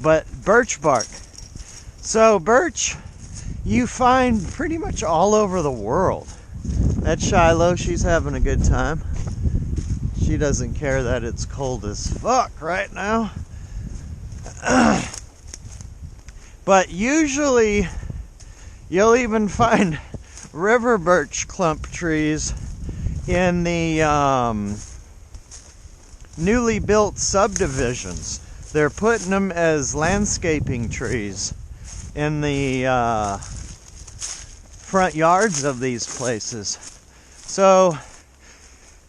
but birch bark. So birch you find pretty much all over the world. That's Shiloh, she's having a good time. She doesn't care that it's cold as fuck right now. But usually you'll even find river birch clump trees in the newly built subdivisions. They're putting them as landscaping trees in the front yards of these places. So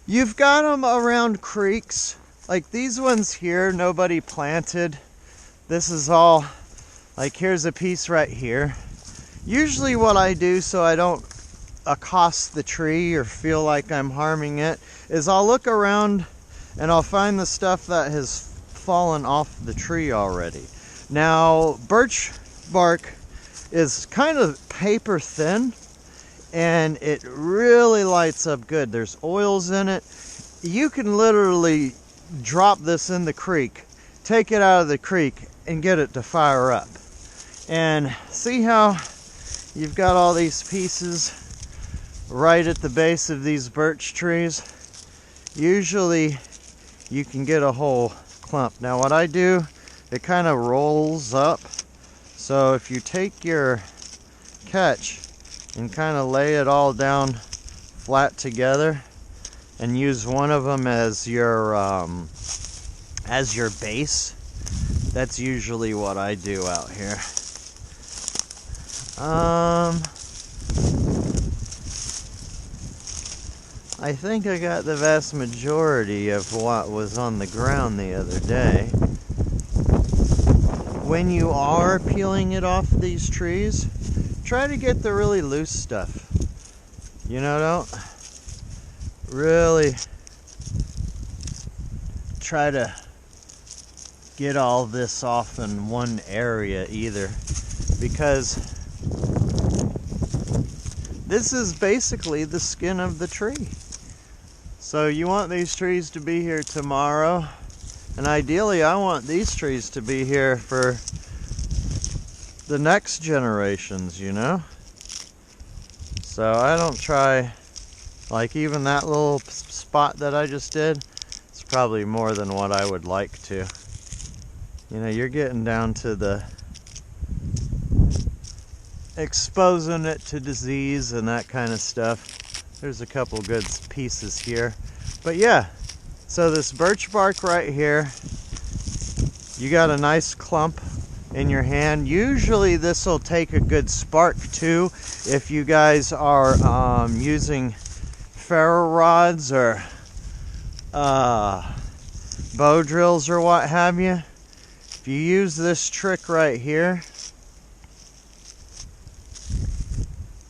you've got them around creeks. Like these ones here, nobody planted. This is all, like here's a piece right here. Usually what I do so I don't accost the tree or feel like I'm harming it is I'll look around and I'll find the stuff that has fallen off the tree already. Now, birch bark is kind of paper thin and it really lights up good. There's oils in it. You can literally drop this in the creek, take it out of the creek and get it to fire up. And see how you've got all these pieces right at the base of these birch trees? Usually you can get a whole clump. Now what I do, it kind of rolls up. So if you take your catch and kind of lay it all down flat together and use one of them as your base, that's usually what I do out here. I think I got the vast majority of what was on the ground the other day. When you are peeling it off these trees, try to get the really loose stuff. You know, don't really try to get all this off in one area either, because this is basically the skin of the tree. So you want these trees to be here tomorrow, and ideally I want these trees to be here for the next generations, you know? So I don't try, like even that little spot that I just did, it's probably more than what I would like to. You know, you're getting down to the exposing it to disease and that kind of stuff. There's a couple good pieces here. But yeah, so this birch bark right here, you got a nice clump in your hand. Usually this will take a good spark too if you guys are using ferro rods or bow drills or what have you. If you use this trick right here,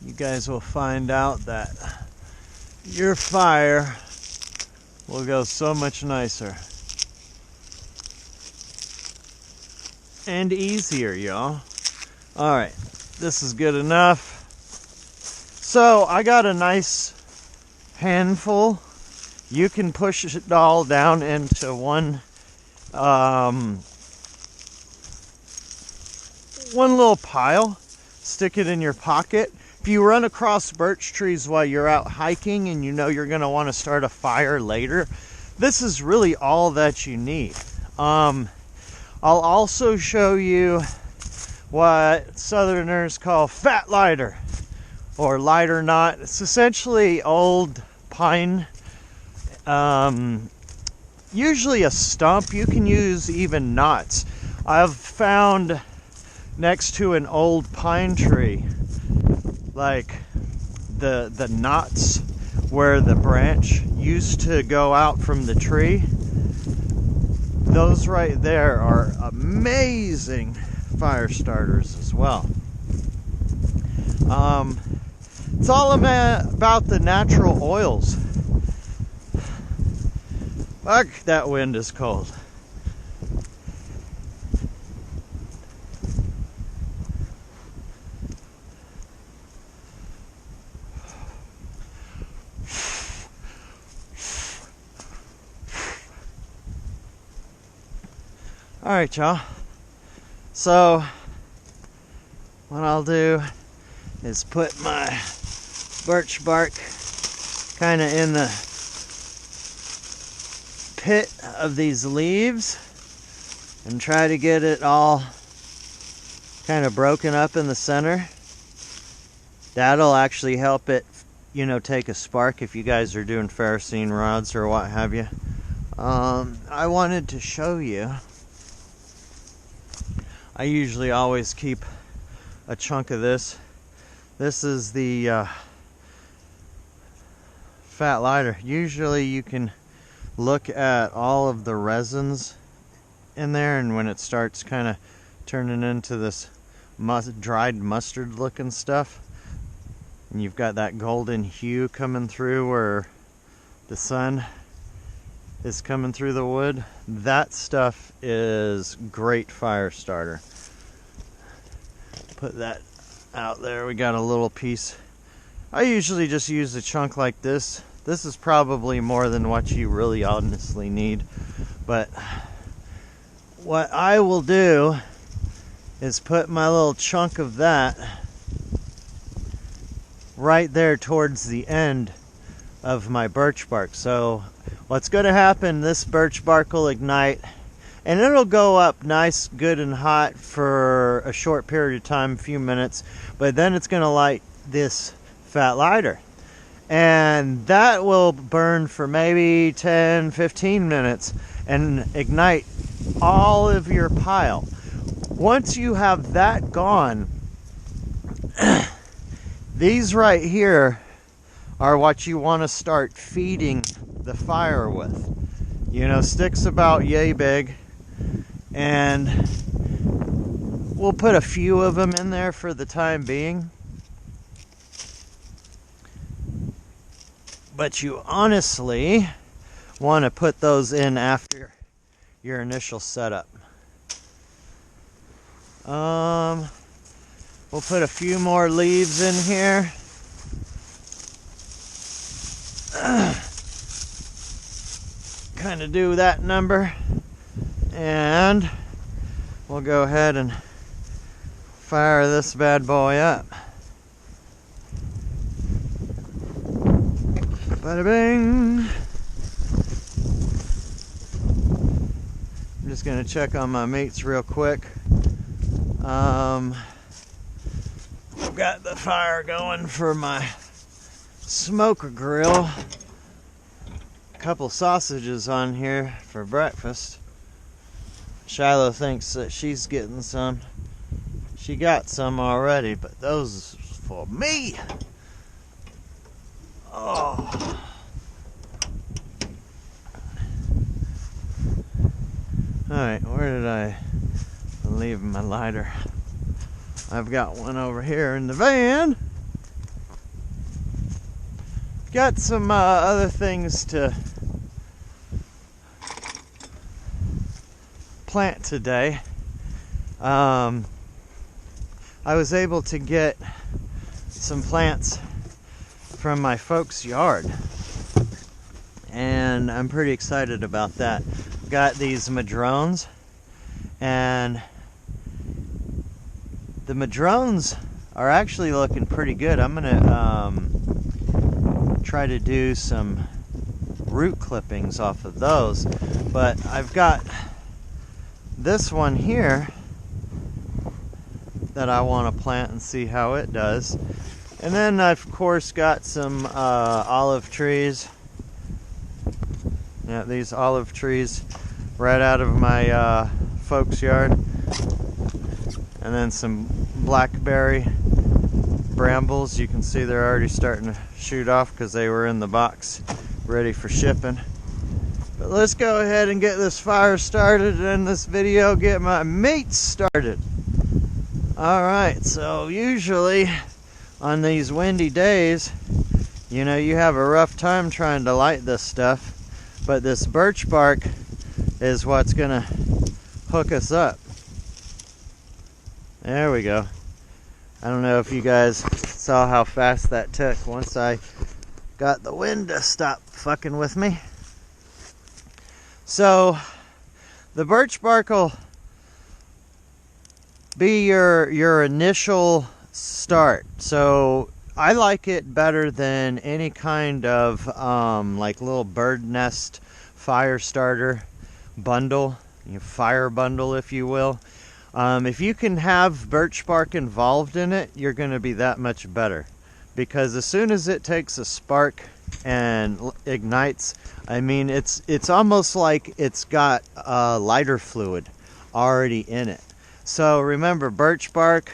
you guys will find out that your fire will go so much nicer and easier, y'all. All right, this is good enough. So I got a nice handful. You can push it all down into one little pile. Stick it in your pocket. If you run across birch trees while you're out hiking and you know you're going to want to start a fire later, this is really all that you need. I'll also show you what Southerners call fat lighter or lighter knot. It's essentially old pine, usually a stump. You can use even knots. I've found next to an old pine tree, like the knots where the branch used to go out from the tree, those right there are amazing fire starters as well. It's all about the natural oils. Fuck, that wind is cold. All right, y'all. So what I'll do is put my birch bark kind of in the pit of these leaves and try to get it all kind of broken up in the center. That'll actually help it, you know, take a spark if you guys are doing ferrocene rods or what have you. I wanted to show you, I usually always keep a chunk of this. This is the fat lighter. Usually you can look at all of the resins in there, and when it starts kind of turning into this dried mustard looking stuff, and you've got that golden hue coming through where the sun is coming through the wood, that stuff is great fire starter. Put that out there. We got a little piece. I usually just use a chunk like this. This is probably more than what you really honestly need, but what I will do is put my little chunk of that right there towards the end of my birch bark. So what's going to happen, this birch bark will ignite and it'll go up nice, good and hot for a short period of time, a few minutes, but then it's going to light this fat lighter. And that will burn for maybe 10-15 minutes and ignite all of your pile. Once you have that gone, these right here are what you want to start feeding the fire with. You know, sticks about yay big, and we'll put a few of them in there for the time being. But you honestly want to put those in after your initial setup. We'll put a few more leaves in here. Kind of do that number, and we'll go ahead and fire this bad boy up. Bada bing. I'm just gonna check on my mates real quick. I've got the fire going for my smoker grill. A couple sausages on here for breakfast. Shiloh thinks that she's getting some. She got some already, but those for me. Oh. Alright, where did I leave my lighter? I've got one over here in the van. Got some other things to plant today. I was able to get some plants from my folks' yard, and I'm pretty excited about that. Got these madrones, and the madrones are actually looking pretty good. I'm gonna try to do some root clippings off of those, but I've got this one here that I want to plant and see how it does. And then I've of course got some olive trees. Yeah, these olive trees right out of my folks' yard. And then some blackberry brambles. You can see they're already starting to shoot off because they were in the box ready for shipping. But let's go ahead and get this fire started and in this video get my mates started. Alright, so usually on these windy days, you know, you have a rough time trying to light this stuff, but this birch bark is what's gonna hook us up. There we go. I don't know if you guys saw how fast that took once I got the wind to stop fucking with me. So the birch bark will be your initial start. So I like it better than any kind of like little bird nest fire starter bundle, fire bundle, if you will. If you can have birch bark involved in it, you're going to be that much better, because as soon as it takes a spark and ignites, I mean, it's almost like it's got lighter fluid already in it. So remember, birch bark,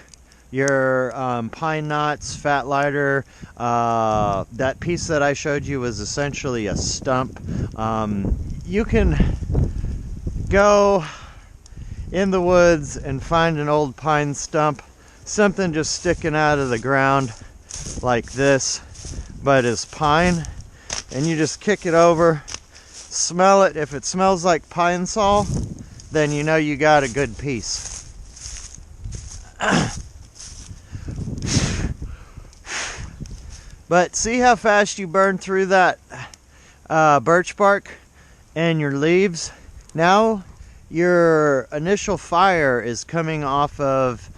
your pine knots, fat lighter, that piece that I showed you was essentially a stump. You can go in the woods and find an old pine stump, something just sticking out of the ground like this, but it's pine, and you just kick it over, smell it. If it smells like pine saw, then you know you got a good piece. But see how fast you burn through that birch bark and your leaves? Now your initial fire is coming off of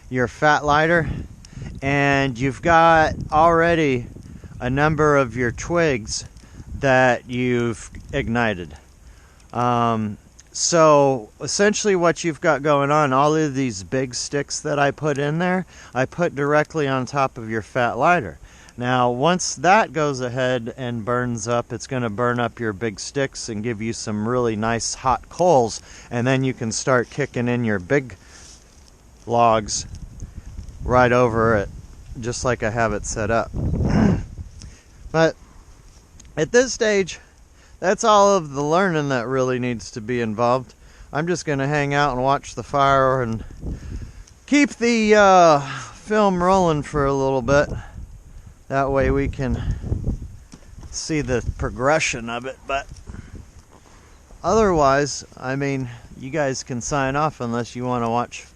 your fat lighter, and you've got already a number of your twigs that you've ignited. So essentially what you've got going on, all of these big sticks that I put in there, I put directly on top of your fat lighter. Now once that goes ahead and burns up, it's going to burn up your big sticks and give you some really nice hot coals, and then you can start kicking in your big logs right over it, just like I have it set up. But at this stage, that's all of the learning that really needs to be involved. I'm just going to hang out and watch the fire and keep the film rolling for a little bit. That way we can see the progression of it. But otherwise, I mean, you guys can sign off unless you want to watch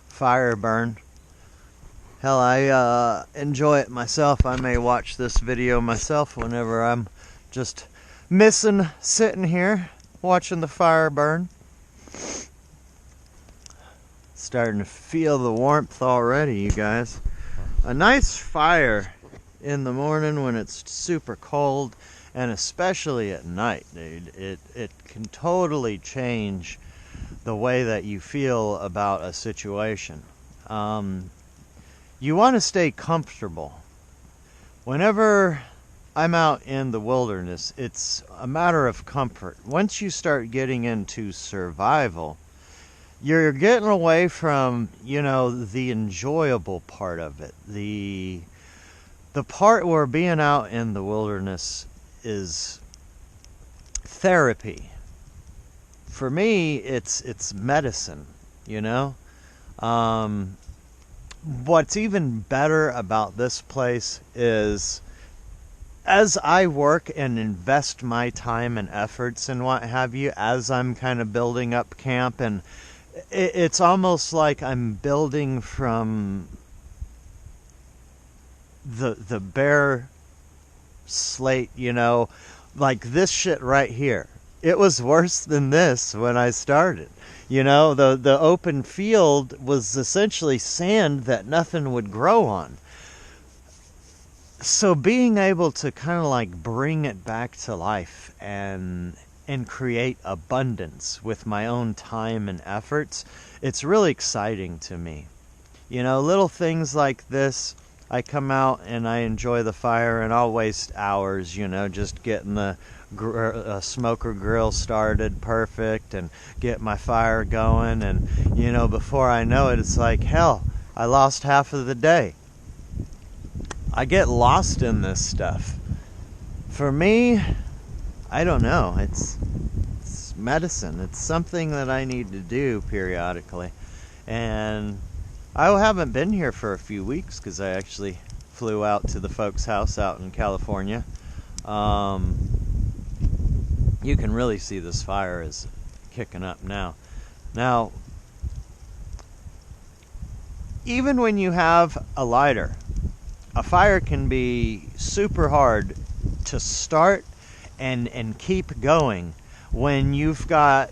fire burn. Hell, I enjoy it myself. I may watch this video myself whenever I'm just missing sitting here watching the fire burn. Starting to feel the warmth already, you guys. A nice fire in the morning when it's super cold, and especially at night, dude, it can totally change the way that you feel about a situation. You want to stay comfortable. Whenever I'm out in the wilderness, it's a matter of comfort. Once you start getting into survival, you're getting away from, you know, the enjoyable part of it. The part where being out in the wilderness is therapy. For me, it's medicine, you know? What's even better about this place is, as I work and invest my time and efforts and what have you, as I'm kind of building up camp, and it's almost like I'm building from the bare slate, you know, like this shit right here. It was worse than this when I started. You know, the open field was essentially sand that nothing would grow on. So being able to kind of like bring it back to life and create abundance with my own time and efforts, it's really exciting to me. You know, little things like this, I come out and I enjoy the fire, and I'll waste hours, you know, just getting the smoker grill started perfect and get my fire going, and you know, before I know it, it's like, hell, I lost half of the day. I get lost in this stuff. For me, I don't know, it's medicine. It's something that I need to do periodically. And I haven't been here for a few weeks because I actually flew out to the folks' house out in California. You can really see this fire is kicking up now. Now, even when you have a lighter, a fire can be super hard to start and keep going when you've got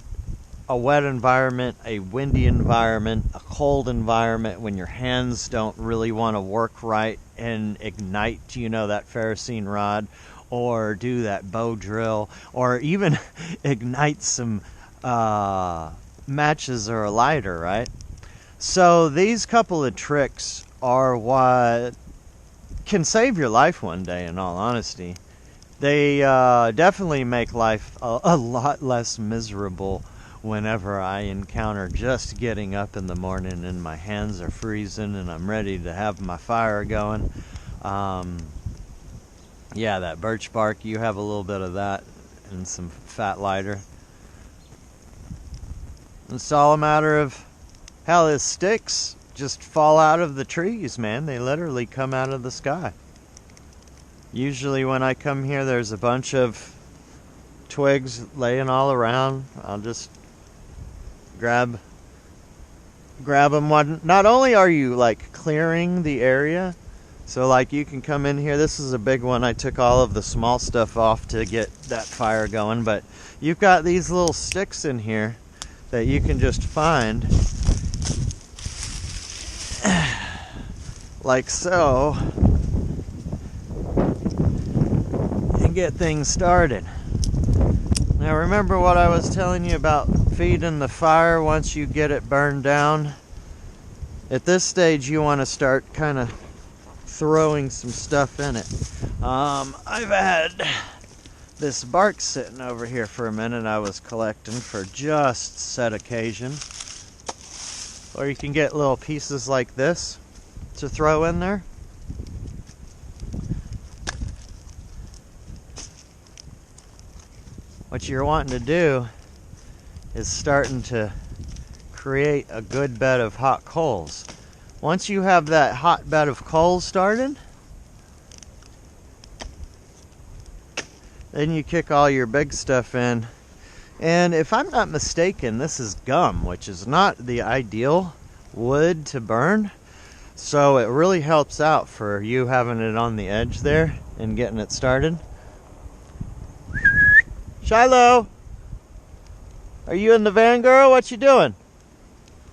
a wet environment, a windy environment, a cold environment, when your hands don't really want to work right and ignite, that ferrocene rod, or do that bow drill, or even ignite some matches or a lighter, right? So these couple of tricks are what can save your life one day, in all honesty. They definitely make life a lot less miserable whenever I encounter just getting up in the morning and my hands are freezing and I'm ready to have my fire going. Yeah, that birch bark, you have a little bit of that and some fat lighter. It's all a matter of how the sticks just fall out of the trees, man. They literally come out of the sky. Usually when I come here, there's a bunch of twigs laying all around. I'll just grab them. Not only are you like clearing the area, so like you can come in here. This is a big one. I took all of the small stuff off to get that fire going, but you've got these little sticks in here that you can just find like so and get things started. Now remember what I was telling you about feeding the fire once you get it burned down? At this stage you want to start kind of throwing some stuff in it. I've had this bark sitting over here for a minute I was collecting for just said occasion. Or you can get little pieces like this to throw in there. What you're wanting to do is starting to create a good bed of hot coals. Once you have that hot bed of coals started, then you kick all your big stuff in. And if I'm not mistaken, this is gum, which is not the ideal wood to burn. So it really helps out for you having it on the edge there and getting it started. Shiloh, are you in the van, girl? What you doing?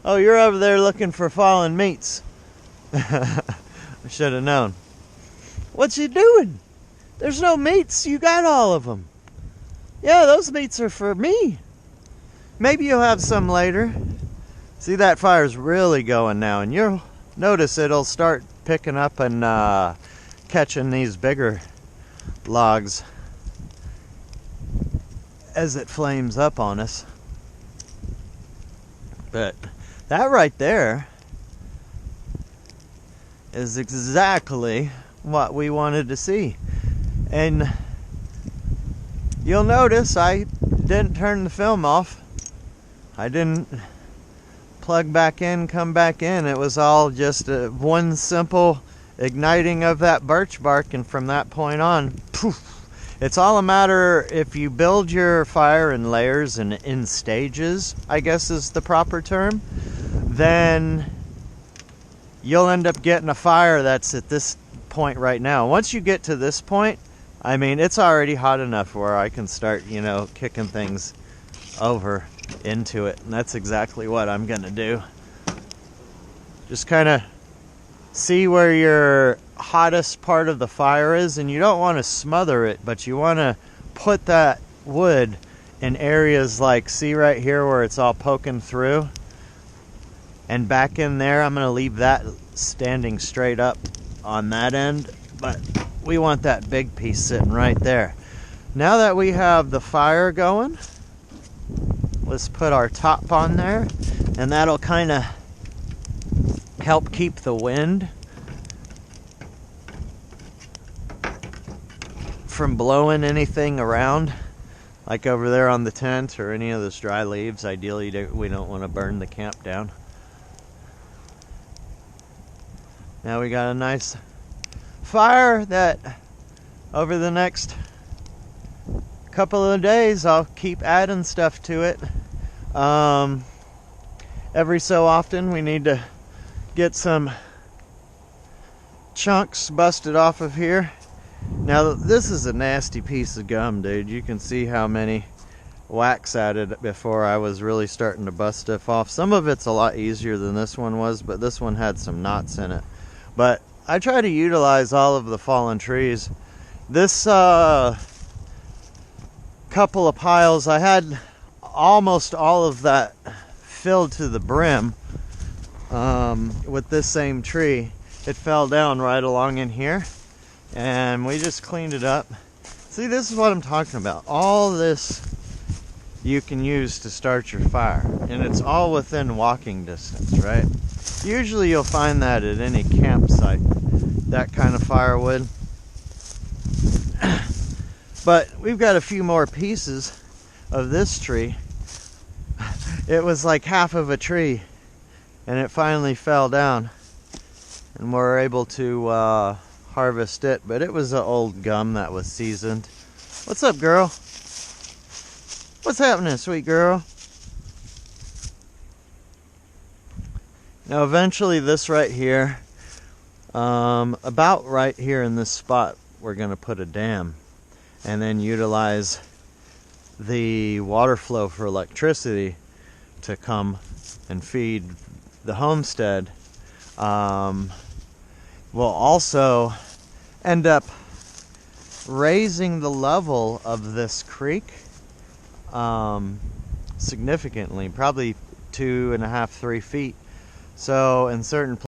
Oh, you're over there looking for fallen meats. I should have known. What you doing? There's no meats. You got all of them. Yeah, those meats are for me. Maybe you'll have some later. See, that fire's really going now, and you'll notice it'll start picking up and catching these bigger logs as it flames up on us. But that right there is exactly what we wanted to see. And you'll notice I didn't turn the film off. I didn't plug back in, come back in. It was all just one simple igniting of that birch bark, and from that point on, poof. It's all a matter, if you build your fire in layers and in stages, I guess is the proper term, then you'll end up getting a fire that's at this point right now. Once you get to this point, I mean, it's already hot enough where I can start, kicking things over into it. And that's exactly what I'm going to do. Just kind of see where your hottest part of the fire is, and you don't want to smother it, but you want to put that wood in areas like, see right here where it's all poking through, and back in there. I'm going to leave that standing straight up on that end, but we want that big piece sitting right there. Now that we have the fire going, let's put our top on there, and that'll kind of help keep the wind from blowing anything around, like over there on the tent or any of those dry leaves. Ideally, we don't want to burn the camp down. Now we got a nice fire that over the next couple of days I'll keep adding stuff to it. Every so often we need to get some chunks busted off of here. Now this is a nasty piece of gum, dude. You can see how many wax at it before I was really starting to bust stuff off. Some of it's a lot easier than this one was, but this one had some knots in it. But I try to utilize all of the fallen trees. This couple of piles, I had almost all of that filled to the brim with this same tree. It fell down right along in here, and we just cleaned it up. See, this is what I'm talking about. All this you can use to start your fire, and it's all within walking distance, right? Usually you'll find that at any campsite, that kind of firewood. But we've got a few more pieces of this tree. It was like half of a tree, and it finally fell down, and we're able to harvest it. But it was an old gum that was seasoned. What's up, girl? What's happening, sweet girl? Now eventually this right here, about right here in this spot, we're going to put a dam and then utilize the water flow for electricity to come and feed the homestead. We'll also end up raising the level of this creek significantly, probably 2.5–3 feet. So in certain places